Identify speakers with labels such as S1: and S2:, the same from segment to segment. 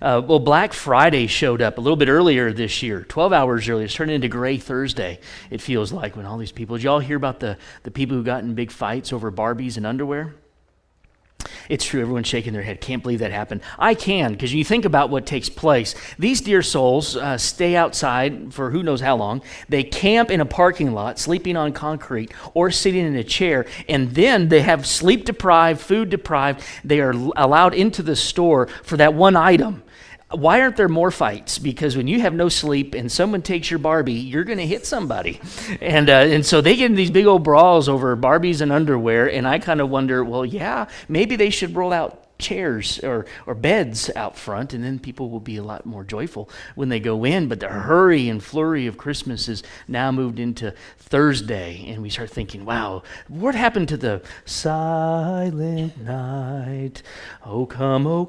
S1: Well, Black Friday showed up a little bit earlier this year, 12 hours earlier. It's turned into Gray Thursday, it feels like, when all these people... Did y'all hear about the people who got in big fights over Barbies and underwear? It's true, everyone's shaking their head. Can't believe that happened. I can, because you think about what takes place. These dear souls stay outside for who knows how long. They camp in a parking lot, sleeping on concrete or sitting in a chair, and then they have sleep-deprived, food-deprived. They are allowed into the store for that one item. Why aren't there more fights? Because when you have no sleep and someone takes your Barbie, you're going to hit somebody. And so they get in these big old brawls over Barbies and underwear, and I kind of wonder, well, yeah, maybe they should roll out chairs or beds out front, and then people will be a lot more joyful when they go in. But the hurry and flurry of Christmas is now moved into Thursday, and we start thinking, wow, what happened to the silent night? Oh come,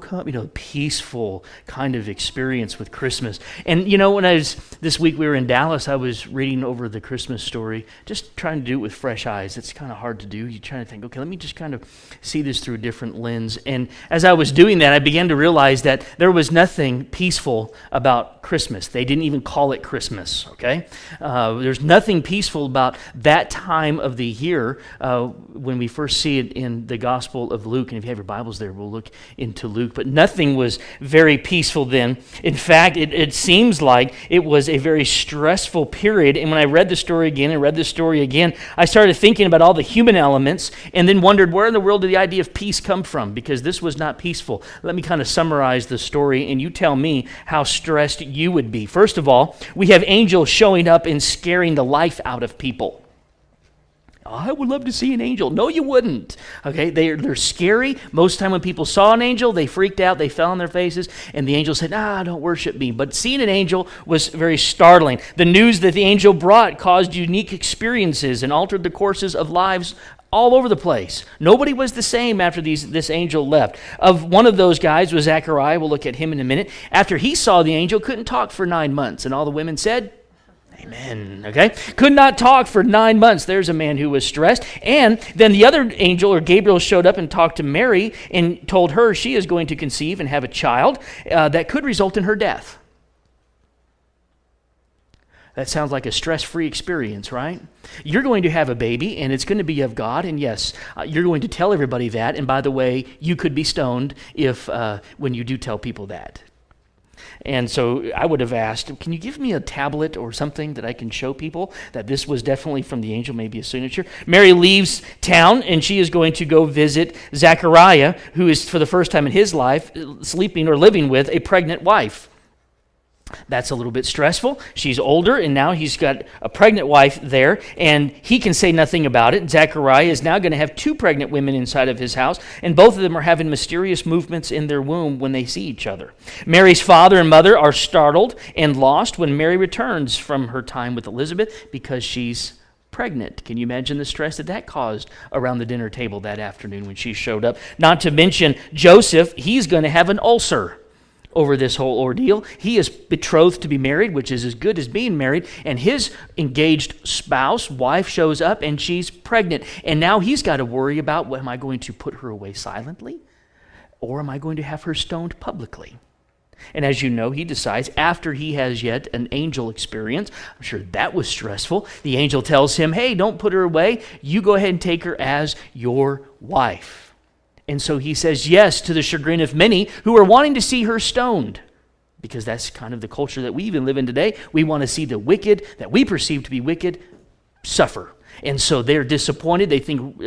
S1: peaceful kind of experience with Christmas. And when this week we were in Dallas, I was reading over the Christmas story, just trying to do it with fresh eyes. It's kind of hard to do. You're trying to think, okay, let me just kind of see this through a different lens. And as I was doing that, I began to realize that there was nothing peaceful about Christmas. They didn't even call it Christmas, okay? There's nothing peaceful about that time of the year when we first see it in the Gospel of Luke. And if you have your Bibles there, we'll look into Luke. But nothing was very peaceful then. In fact, it seems like it was a very stressful period. And when I read the story again, I started thinking about all the human elements and then wondered, where in the world did the idea of peace come from? Because this was not peaceful. Let me kind of summarize the story, and you tell me how stressed you would be. First of all, we have angels showing up and scaring the life out of people. I would love to see an angel. No, you wouldn't. Okay, they're scary. Most of the time when people saw an angel, they freaked out, they fell on their faces, and the angel said, don't worship me. But seeing an angel was very startling. The news that the angel brought caused unique experiences and altered the courses of lives all over the place. Nobody was the same after this angel left. Of one of those guys was Zacharias. We'll look at him in a minute. After he saw the angel, couldn't talk for 9 months, and all the women said, amen, okay? Could not talk for 9 months. There's a man who was stressed. And then the other angel, or Gabriel, showed up and talked to Mary and told her she is going to conceive and have a child that could result in her death. That sounds like a stress-free experience, right? You're going to have a baby, and it's going to be of God, and yes, you're going to tell everybody that. And by the way, you could be stoned when you do tell people that. And so I would have asked, can you give me a tablet or something that I can show people that this was definitely from the angel, maybe a signature? Mary leaves town, and she is going to go visit Zacharias, who is, for the first time in his life, sleeping or living with a pregnant wife. That's a little bit stressful. She's older, and now he's got a pregnant wife there, and he can say nothing about it. Zacharias is now going to have 2 pregnant women inside of his house, and both of them are having mysterious movements in their womb when they see each other. Mary's father and mother are startled and lost when Mary returns from her time with Elizabeth because she's pregnant. Can you imagine the stress that caused around the dinner table that afternoon when she showed up? Not to mention Joseph, he's going to have an ulcer over this whole ordeal. He is betrothed to be married, which is as good as being married, and his engaged wife shows up, and she's pregnant. And now he's got to worry about, am I going to put her away silently, or am I going to have her stoned publicly? And as you know, he decides, after he has yet an angel experience, I'm sure that was stressful, the angel tells him, hey, don't put her away, you go ahead and take her as your wife. And so he says yes to the chagrin of many who are wanting to see her stoned, because that's kind of the culture that we even live in today. We want to see the wicked, that we perceive to be wicked, suffer. And so they're disappointed. They think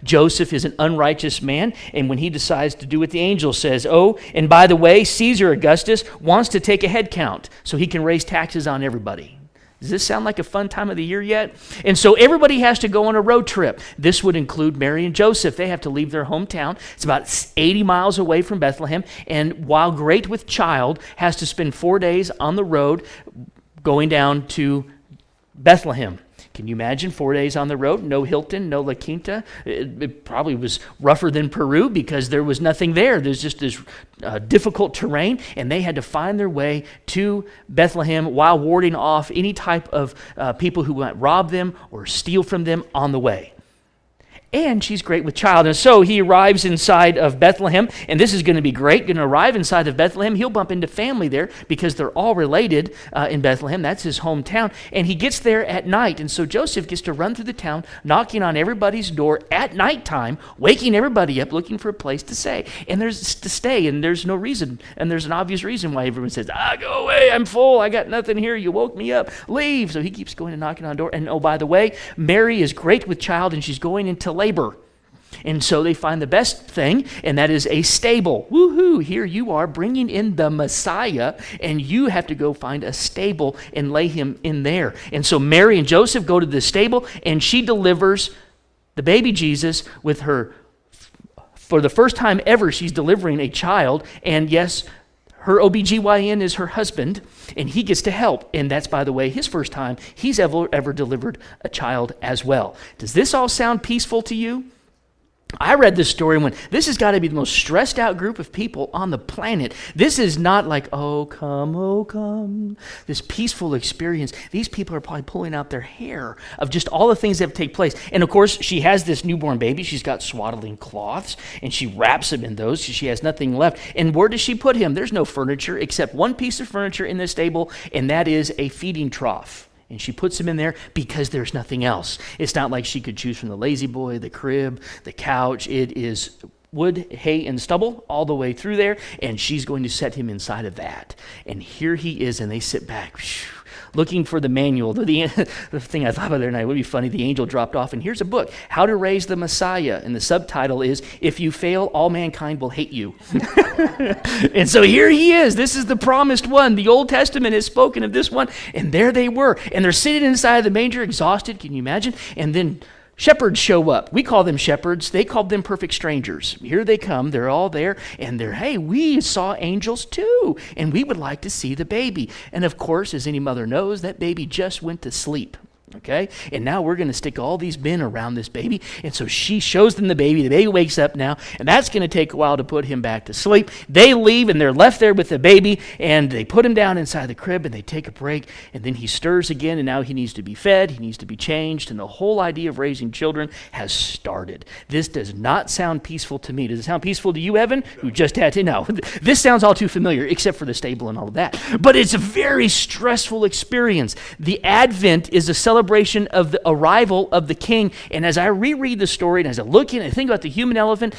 S1: Joseph is an unrighteous man. And when he decides to do what the angel says, and by the way, Caesar Augustus wants to take a head count so he can raise taxes on everybody. Does this sound like a fun time of the year yet? And so everybody has to go on a road trip. This would include Mary and Joseph. They have to leave their hometown. It's about 80 miles away from Bethlehem. And while great with child, has to spend 4 days on the road going down to Bethlehem. Can you imagine 4 days on the road? No Hilton, no La Quinta. It probably was rougher than Peru because there was nothing there. There's just this difficult terrain, and they had to find their way to Bethlehem while warding off any type of people who might rob them or steal from them on the way. and she's great with child. And so he arrives inside of Bethlehem, and this is going to be great. Going to arrive inside of Bethlehem. He'll bump into family there because they're all related in Bethlehem. That's his hometown. And he gets there at night. And so Joseph gets to run through the town, knocking on everybody's door at nighttime, waking everybody up, looking for a place to stay. And there's no reason. And there's an obvious reason why everyone says, go away, I'm full, I got nothing here, you woke me up, leave. So he keeps going and knocking on the door. And oh, by the way, Mary is great with child, and she's going into labor. And so they find the best thing, and that is a stable. Woohoo, here you are bringing in the Messiah, and you have to go find a stable and lay him in there. And so Mary and Joseph go to the stable, and she delivers the baby Jesus with her, for the first time ever, she's delivering a child. And yes, her OBGYN is her husband, and he gets to help. And that's, by the way, his first time he's ever delivered a child as well. Does this all sound peaceful to you? I read this story and went, this has got to be the most stressed out group of people on the planet. This is not like, oh come, this peaceful experience. These people are probably pulling out their hair of just all the things that have taken place. And of course, she has this newborn baby. She's got swaddling cloths, and she wraps him in those. She has nothing left. And where does she put him? There's no furniture except one piece of furniture in the stable, and that is a feeding trough. And she puts him in there because there's nothing else. It's not like she could choose from the lazy boy, the crib, the couch. It is wood, hay, and stubble all the way through there, and she's going to set him inside of that. And here he is, and they sit back, looking for the manual. The thing I thought about the other night would be funny. The angel dropped off, and here's a book, How to Raise the Messiah. And the subtitle is, If You Fail, All Mankind Will Hate You. And so here he is. This is the promised one. The Old Testament has spoken of this one, and there they were. And they're sitting inside the manger, exhausted. Can you imagine? And then shepherds show up. We call them shepherds. They called them perfect strangers. Here they come. They're all there. And hey, we saw angels too. And we would like to see the baby. And of course, as any mother knows, that baby just went to sleep. Okay? And now we're going to stick all these men around this baby. And so she shows them the baby. The baby wakes up now. And that's going to take a while to put him back to sleep. They leave, and they're left there with the baby. And they put him down inside the crib, and they take a break. And then he stirs again, and now he needs to be fed. He needs to be changed. And the whole idea of raising children has started. This does not sound peaceful to me. Does it sound peaceful to you, Evan, who just had to? No. This sounds all too familiar, except for the stable and all of that. But it's a very stressful experience. The Advent is a celebration of the arrival of the king. And as I reread the story, and as I look in and think about the human element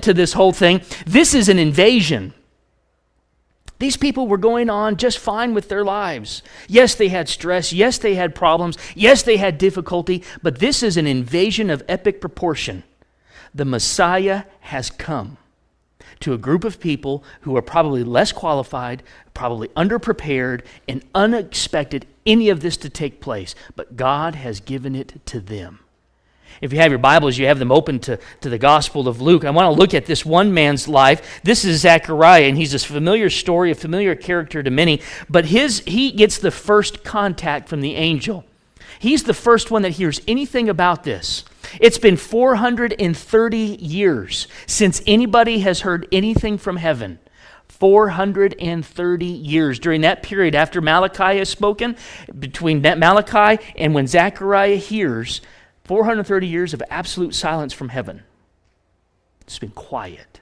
S1: to this whole thing, this is an invasion. These people were going on just fine with their lives. Yes, they had stress. Yes, they had problems. Yes, they had difficulty. But this is an invasion of epic proportion. The Messiah has come to a group of people who are probably less qualified, probably underprepared, and unexpected any of this to take place. But God has given it to them. If you have your Bibles, you have them open to the Gospel of Luke. I want to look at this one man's life. This is Zacharias, and he's a familiar story, a familiar character to many. But he gets the first contact from the angel. He's the first one that hears anything about this. It's been 430 years since anybody has heard anything from heaven. 430 years. During that period, after Malachi is spoken, between Malachi and when Zacharias hears, 430 years of absolute silence from heaven. It's been quiet.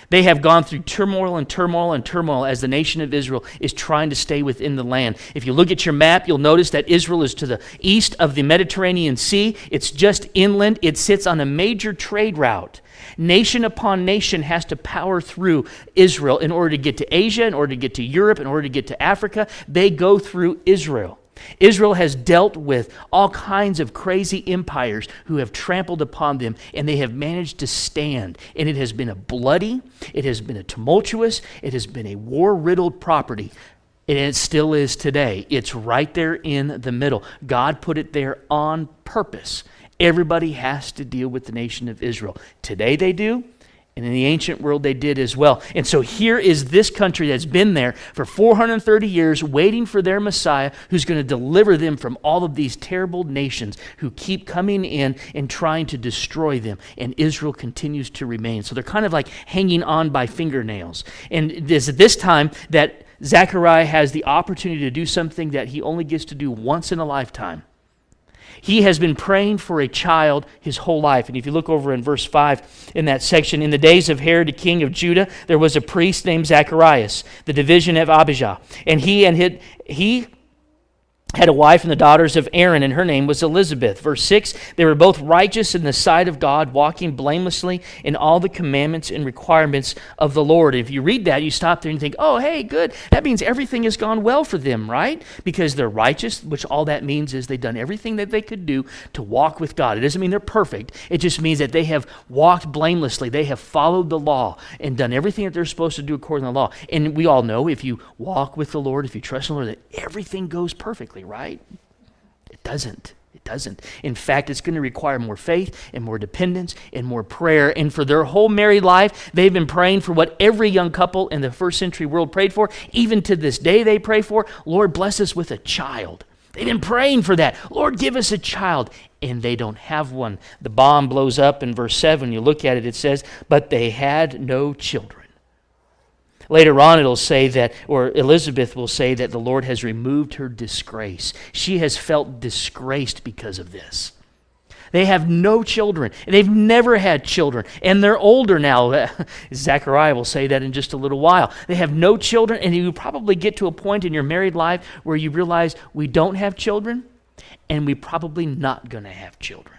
S1: They have gone through turmoil and turmoil and turmoil as the nation of Israel is trying to stay within the land. If you look at your map, you'll notice that Israel is to the east of the Mediterranean Sea. It's just inland. It sits on a major trade route. Nation upon nation has to power through Israel in order to get to Asia, in order to get to Europe, in order to get to Africa. They go through Israel. Israel has dealt with all kinds of crazy empires who have trampled upon them, and they have managed to stand. And it has been a bloody, it has been a tumultuous, it has been a war-riddled property. And it still is today. It's right there in the middle. God put it there on purpose. Everybody has to deal with the nation of Israel. Today they do, and in the ancient world they did as well. And so here is this country that's been there for 430 years waiting for their Messiah who's going to deliver them from all of these terrible nations who keep coming in and trying to destroy them. And Israel continues to remain. So they're kind of like hanging on by fingernails. And it is at this time that Zechariah has the opportunity to do something that he only gets to do once in a lifetime. He has been praying for a child his whole life. And if you look over in verse 5 in that section, in the days of Herod, the king of Judah, there was a priest named Zacharias, the division of Abijah. And he had a wife and the daughters of Aaron, and her name was Elizabeth. Verse 6, they were both righteous in the sight of God, walking blamelessly in all the commandments and requirements of the Lord. If you read that, you stop there and think, oh, hey, good. That means everything has gone well for them, right? Because they're righteous, which all that means is they've done everything that they could do to walk with God. It doesn't mean they're perfect. It just means that they have walked blamelessly. They have followed the law and done everything that they're supposed to do according to the law. And we all know if you walk with the Lord, if you trust in the Lord, that everything goes perfectly, right? It doesn't. It doesn't. In fact, it's going to require more faith and more dependence and more prayer. And for their whole married life, they've been praying for what every young couple in the first century world prayed for. Even to this day, they pray for, Lord, bless us with a child. They've been praying for that. Lord, give us a child. And they don't have one. The bomb blows up in verse 7. You look at it, it says, but they had no children. Later on, it'll say that, or Elizabeth will say that the Lord has removed her disgrace. She has felt disgraced because of this. They have no children. They've never had children. And they're older now. Zachariah will say that in just a little while. They have no children, and you probably get to a point in your married life where you realize we don't have children, and we're probably not going to have children.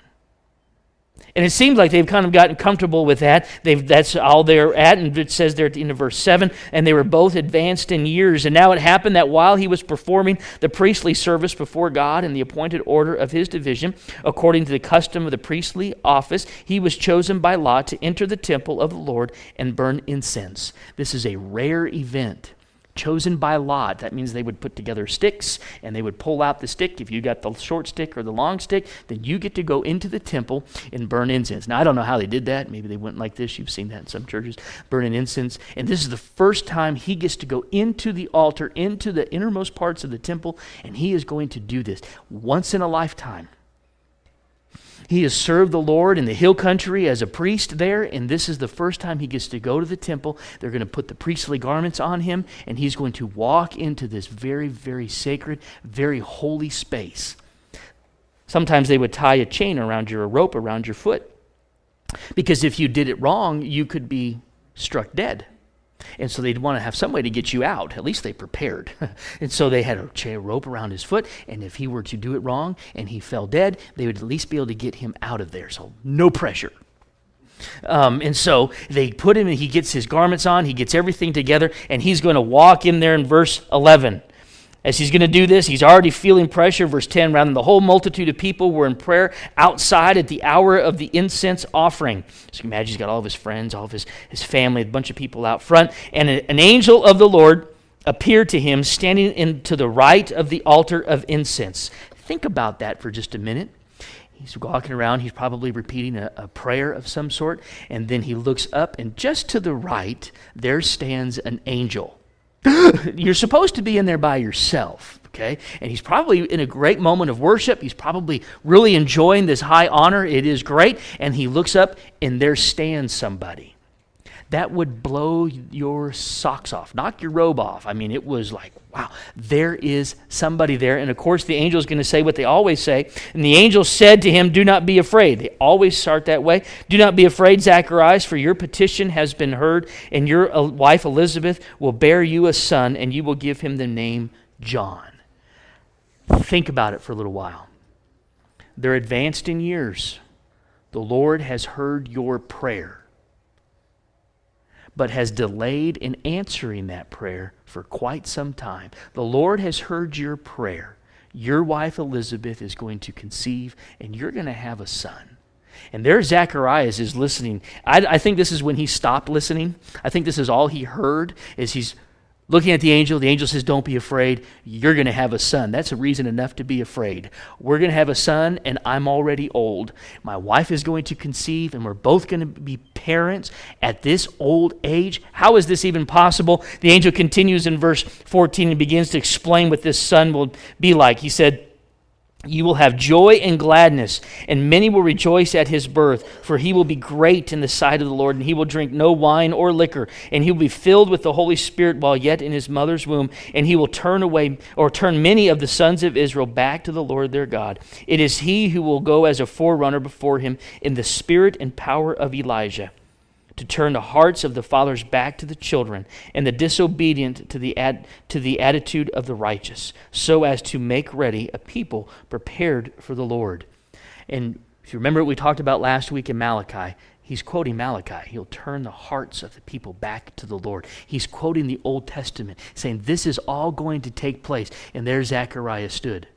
S1: And it seems like they've kind of gotten comfortable with that. That's all they're at. And it says there at the end of verse 7, and they were both advanced in years. And now it happened that while he was performing the priestly service before God in the appointed order of his division, according to the custom of the priestly office, he was chosen by lot to enter the temple of the Lord and burn incense. This is a rare event. Chosen by lot. That means they would put together sticks and they would pull out the stick. If you got the short stick or the long stick, then you get to go into the temple and burn incense. Now, I don't know how they did that. Maybe they went like this. You've seen that in some churches, burning incense. And this is the first time he gets to go into the altar, into the innermost parts of the temple, and he is going to do this once in a lifetime. He has served the Lord in the hill country as a priest there, and this is the first time he gets to go to the temple. They're going to put the priestly garments on him, and he's going to walk into this very, very sacred, very holy space. Sometimes they would tie a chain around you, or a rope around your foot, because if you did it wrong, you could be struck dead. And so they'd want to have some way to get you out. At least they prepared. And so they had a rope around his foot, and if he were to do it wrong and he fell dead, they would at least be able to get him out of there. So no pressure. And so they put him, and he gets his garments on, he gets everything together, and he's going to walk in there in verse 11. As he's going to do this, he's already feeling pressure. Verse 10, rather than the whole multitude of people were in prayer outside at the hour of the incense offering. So you can imagine he's got all of his friends, all of his family, a bunch of people out front. And an angel of the Lord appeared to him standing to the right of the altar of incense. Think about that for just a minute. He's walking around. He's probably repeating a prayer of some sort. And then he looks up, and just to the right, there stands an angel. You're supposed to be in there by yourself, okay? And he's probably in a great moment of worship. He's probably really enjoying this high honor. It is great. And he looks up, and there stands somebody. That would blow your socks off, knock your robe off. I mean, it was like, wow, there is somebody there. And of course, the angel is going to say what they always say. And the angel said to him, do not be afraid. They always start that way. Do not be afraid, Zacharias, for your petition has been heard, and your wife Elizabeth will bear you a son, and you will give him the name John. Think about it for a little while. They're advanced in years. The Lord has heard your prayer, but has delayed in answering that prayer for quite some time. The Lord has heard your prayer. Your wife Elizabeth is going to conceive, and you're going to have a son. And there Zacharias is listening. I think this is when he stopped listening. I think this is all he heard, is he's looking at the angel. The angel says, don't be afraid. You're going to have a son. That's a reason enough to be afraid. We're going to have a son, and I'm already old. My wife is going to conceive, and we're both going to be parents at this old age. How is this even possible? The angel continues in verse 14 and begins to explain what this son will be like. He said, You will have joy and gladness, and many will rejoice at his birth, for he will be great in the sight of the Lord, and he will drink no wine or liquor, and he will be filled with the Holy Spirit while yet in his mother's womb, and he will turn many of the sons of Israel back to the Lord their God. It is he who will go as a forerunner before him in the spirit and power of Elijah, to turn the hearts of the fathers back to the children, and the disobedient to the attitude of the righteous, so as to make ready a people prepared for the Lord. And if you remember what we talked about last week in Malachi, he's quoting Malachi. He'll turn the hearts of the people back to the Lord. He's quoting the Old Testament, saying this is all going to take place. And there Zacharias stood,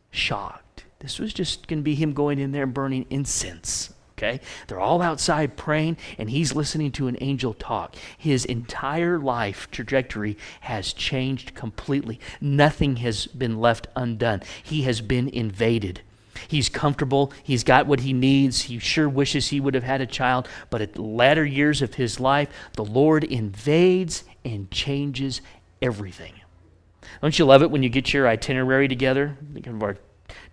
S1: shocked. This was just going to be him going in there and burning incense. Okay? They're all outside praying, and he's listening to an angel talk. His entire life trajectory has changed completely. Nothing has been left undone. He has been invaded. He's comfortable. He's got what he needs. He sure wishes he would have had a child, but at the latter years of his life, the Lord invades and changes everything. Don't you love it when you get your itinerary together? Think of our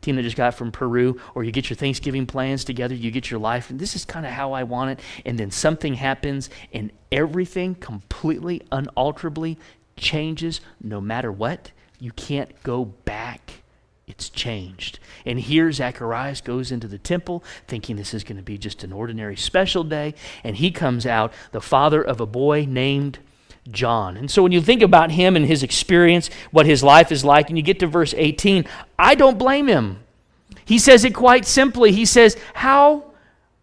S1: team that just got from Peru, or you get your Thanksgiving plans together, you get your life, and this is kind of how I want it, and then something happens, and everything completely, unalterably changes no matter what. You can't go back. It's changed. And here Zacharias goes into the temple thinking this is going to be just an ordinary special day, and he comes out the father of a boy named John. And so when you think about him and his experience, what his life is like, and you get to verse 18, I don't blame him. He says it quite simply. He says, how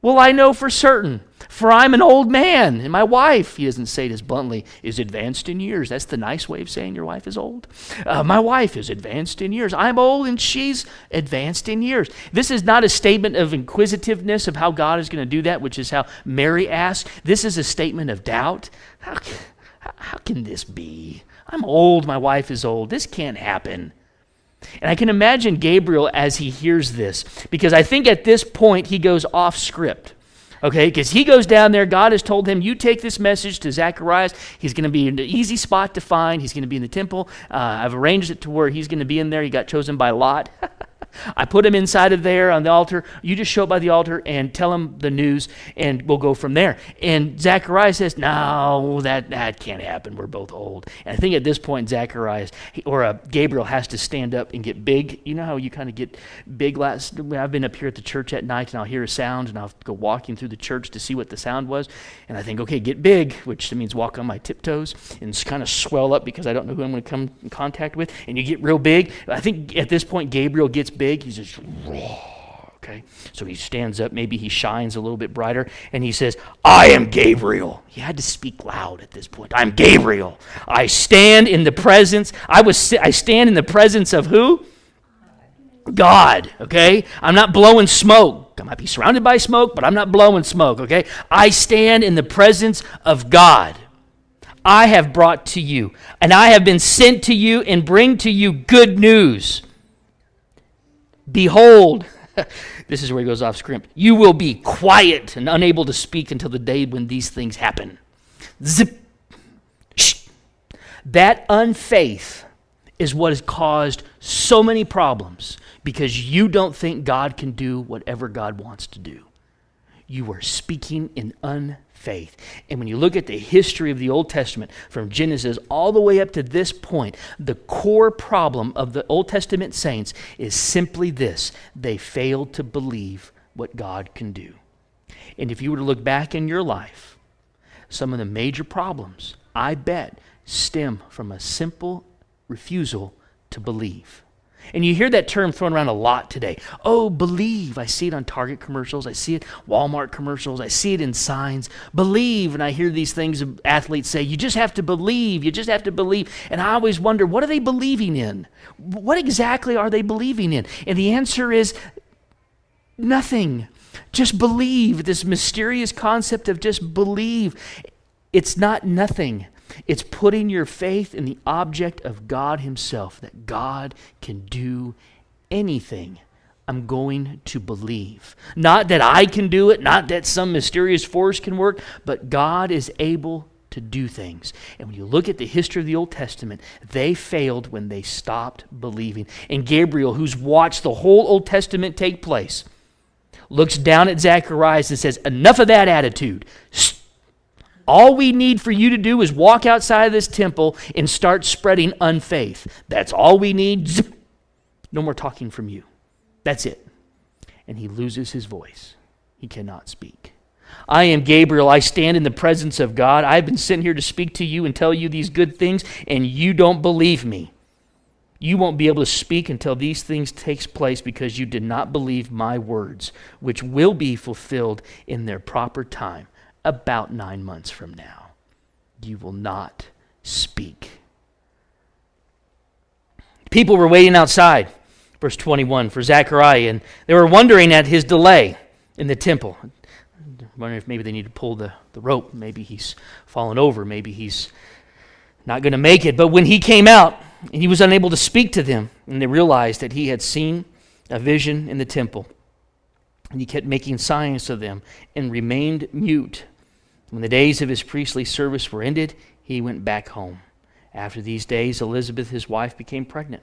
S1: will I know for certain? For I'm an old man, and my wife, he doesn't say it as bluntly, is advanced in years. That's the nice way of saying your wife is old. My wife is advanced in years. I'm old, and she's advanced in years. This is not a statement of inquisitiveness of how God is going to do that, which is how Mary asked. This is a statement of doubt. How can this be? I'm old, my wife is old. This can't happen. And I can imagine Gabriel as he hears this, because I think at this point he goes off script. Okay, because he goes down there, God has told him, you take this message to Zacharias. He's going to be in an easy spot to find. He's going to be in the temple. I've arranged it to where he's going to be in there. He got chosen by Lot. I put him inside of there on the altar. You just show up by the altar and tell him the news, and we'll go from there. And Zacharias says, no, that can't happen. We're both old. And I think at this point, Gabriel has to stand up and get big. You know how you kind of get big? I've been up here at the church at night, and I'll hear a sound, and I'll go walking through the church to see what the sound was. And I think, okay, get big, which means walk on my tiptoes and kind of swell up because I don't know who I'm going to come in contact with. And you get real big. I think at this point, Gabriel gets big. He's just raw, okay? So he stands up, maybe he shines a little bit brighter, and he says, I am Gabriel. He had to speak loud at this point. I'm Gabriel. I stand in the presence, I stand in the presence of who? God, okay? I'm not blowing smoke. I might be surrounded by smoke, but I'm not blowing smoke, okay? I stand in the presence of God. I have brought to you, and I have been sent to you and bring to you good news. Behold, this is where he goes off script. You will be quiet and unable to speak until the day when these things happen. Zip. Shh. That unfaith is what has caused so many problems, because you don't think God can do whatever God wants to do. You are speaking in unfaith. And when you look at the history of the Old Testament, from Genesis all the way up to this point, the core problem of the Old Testament saints is simply this: they failed to believe what God can do. And if you were to look back in your life, some of the major problems, I bet, stem from a simple refusal to believe. And you hear that term thrown around a lot today. Oh, believe. I see it on Target commercials. I see it Walmart commercials. I see it in signs. Believe. And I hear these things athletes say, you just have to believe. You just have to believe. And I always wonder, what are they believing in? What exactly are they believing in? And the answer is nothing. Just believe. This mysterious concept of just believe. It's not nothing. It's putting your faith in the object of God himself, that God can do anything. I'm going to believe. Not that I can do it, not that some mysterious force can work, but God is able to do things. And when you look at the history of the Old Testament, they failed when they stopped believing. And Gabriel, who's watched the whole Old Testament take place, looks down at Zacharias and says, enough of that attitude. All we need for you to do is walk outside of this temple and start spreading unfaith. That's all we need. Zip. No more talking from you. That's it. And he loses his voice. He cannot speak. I am Gabriel. I stand in the presence of God. I've been sent here to speak to you and tell you these good things, and you don't believe me. You won't be able to speak until these things take place because you did not believe my words, which will be fulfilled in their proper time, about 9 months from now. You will not speak. People were waiting outside, verse 21, for Zechariah, and they were wondering at his delay in the temple. Wondering if maybe they need to pull the rope. Maybe he's fallen over. Maybe he's not going to make it. But when he came out, he was unable to speak to them, and they realized that he had seen a vision in the temple. And he kept making signs to them and remained mute. When the days of his priestly service were ended, he went back home. After these days, Elizabeth, his wife, became pregnant.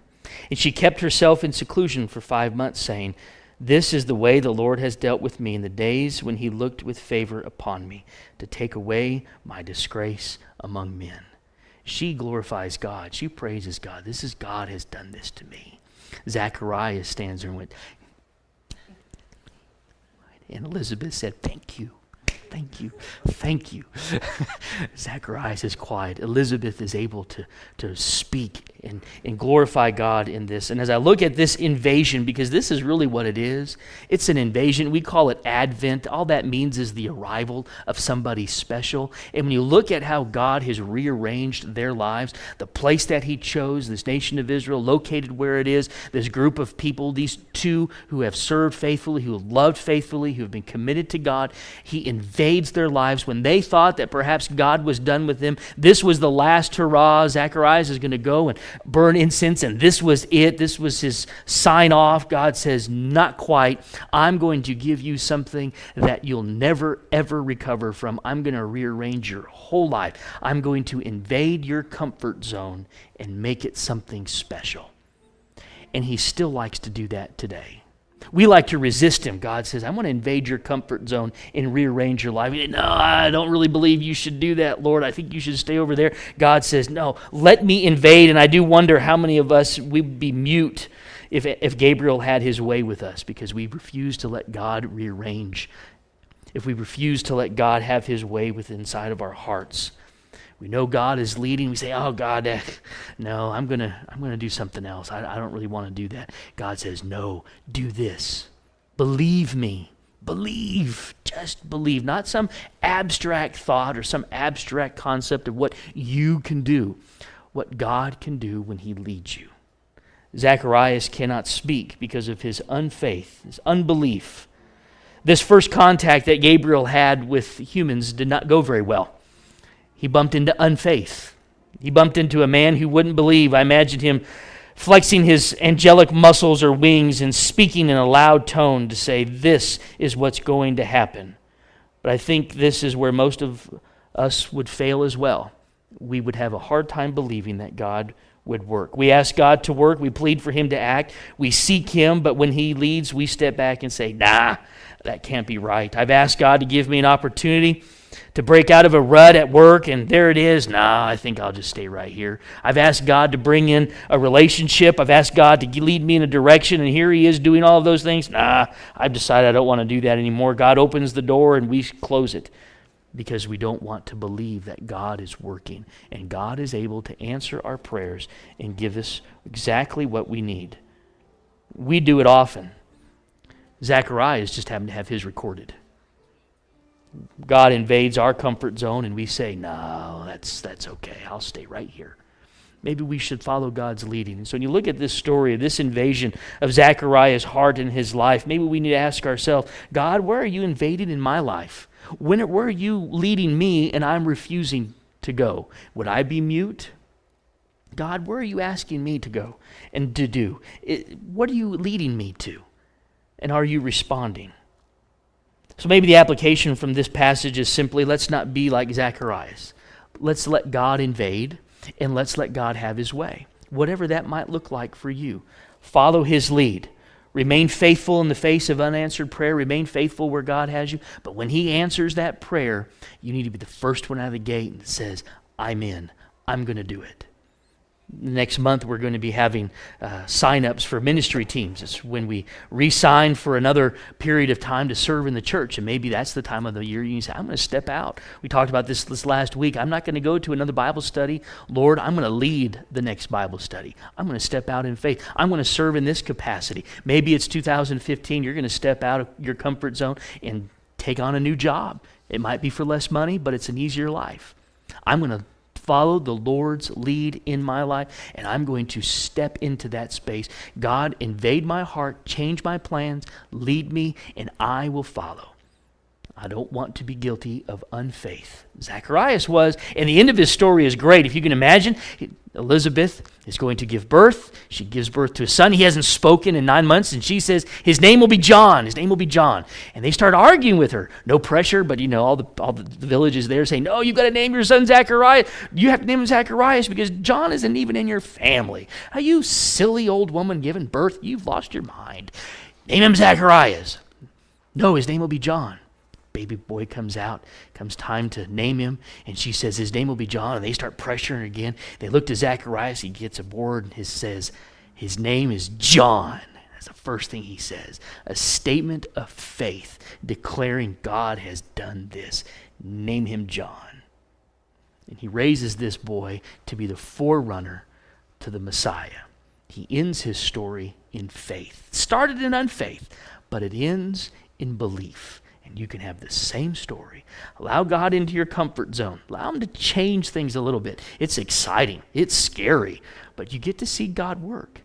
S1: And she kept herself in seclusion for 5 months, saying, this is the way the Lord has dealt with me in the days when he looked with favor upon me, to take away my disgrace among men. She glorifies God. She praises God. This is God has done this to me. Zacharias stands there and went, and Elizabeth said, thank you. Thank you. Thank you. Zacharias is quiet. Elizabeth is able to speak and glorify God in this. And as I look at this invasion, because this is really what it is, it's an invasion. We call it Advent. All that means is the arrival of somebody special. And when you look at how God has rearranged their lives, the place that he chose, this nation of Israel, located where it is, this group of people, these two who have served faithfully, who have loved faithfully, who have been committed to God, he invades their lives when they thought that perhaps God was done with them. This was the last hurrah. Zacharias is going to go and burn incense, and this was it. This was his sign off. God says, not quite. I'm going to give you something that you'll never, ever recover from. I'm going to rearrange your whole life. I'm going to invade your comfort zone and make it something special. And he still likes to do that today. We like to resist him. God says, I want to invade your comfort zone and rearrange your life. No, I don't really believe you should do that, Lord. I think you should stay over there. God says, no, let me invade. And I do wonder how many of us would be mute if Gabriel had his way with us, because we refuse to let God rearrange. If we refuse to let God have his way within inside of our hearts. We know God is leading. We say, oh, God, no, I'm gonna do something else. I don't really want to do that. God says, no, do this. Believe me. Believe. Just believe. Not some abstract thought or some abstract concept of what you can do. What God can do when he leads you. Zacharias cannot speak because of his unfaith, his unbelief. This first contact that Gabriel had with humans did not go very well. He bumped into unfaith. He bumped into a man who wouldn't believe. I imagined him flexing his angelic muscles or wings and speaking in a loud tone to say, this is what's going to happen. But I think this is where most of us would fail as well. We would have a hard time believing that God would work. We ask God to work. We plead for him to act. We seek him, but when he leads, we step back and say, nah, that can't be right. I've asked God to give me an opportunity to break out of a rut at work, and there it is. Nah, I think I'll just stay right here. I've asked God to bring in a relationship. I've asked God to lead me in a direction, and here he is doing all of those things. Nah, I've decided I don't want to do that anymore. God opens the door, and we close it because we don't want to believe that God is working, and God is able to answer our prayers and give us exactly what we need. We do it often. Zacharias just happened to have his recorded. God invades our comfort zone and we say, no, that's okay. I'll stay right here. Maybe we should follow God's leading. And so when you look at this story, this invasion of Zacharias' heart and his life, maybe we need to ask ourselves, God, where are you invading in my life? Where are you leading me and I'm refusing to go? Would I be mute? God, where are you asking me to go and to do? What are you leading me to? And are you responding? So maybe the application from this passage is simply, let's not be like Zacharias. Let's let God invade, and let's let God have his way. Whatever that might look like for you. Follow his lead. Remain faithful in the face of unanswered prayer. Remain faithful where God has you. But when he answers that prayer, you need to be the first one out of the gate and says, I'm in. I'm going to do it. Next month, we're going to be having sign-ups for ministry teams. It's when we re-sign for another period of time to serve in the church. And maybe that's the time of the year you say, I'm going to step out. We talked about this last week. I'm not going to go to another Bible study. Lord, I'm going to lead the next Bible study. I'm going to step out in faith. I'm going to serve in this capacity. Maybe it's 2015. You're going to step out of your comfort zone and take on a new job. It might be for less money, but it's an easier life. I'm going to follow the Lord's lead in my life, and I'm going to step into that space. God, invade my heart, change my plans, lead me, and I will follow. I don't want to be guilty of unfaith. Zacharias was, and the end of his story is great. If you can imagine, Elizabeth is going to give birth. She gives birth to a son. He hasn't spoken in 9 months, and she says, his name will be John. His name will be John. And they start arguing with her. No pressure, but all the villages there saying, no, you've got to name your son Zacharias. You have to name him Zacharias because John isn't even in your family. Are you silly old woman giving birth? You've lost your mind. Name him Zacharias. No, his name will be John. Baby boy comes out, comes time to name him, and she says his name will be John, and they start pressuring again. They look to Zacharias, he gets aboard, and he says, his name is John. That's the first thing he says. A statement of faith, declaring God has done this. Name him John. And he raises this boy to be the forerunner to the Messiah. He ends his story in faith. It started in unfaith, but it ends in belief. And you can have the same story. Allow God into your comfort zone. Allow him to change things a little bit. It's exciting. It's scary. But you get to see God work.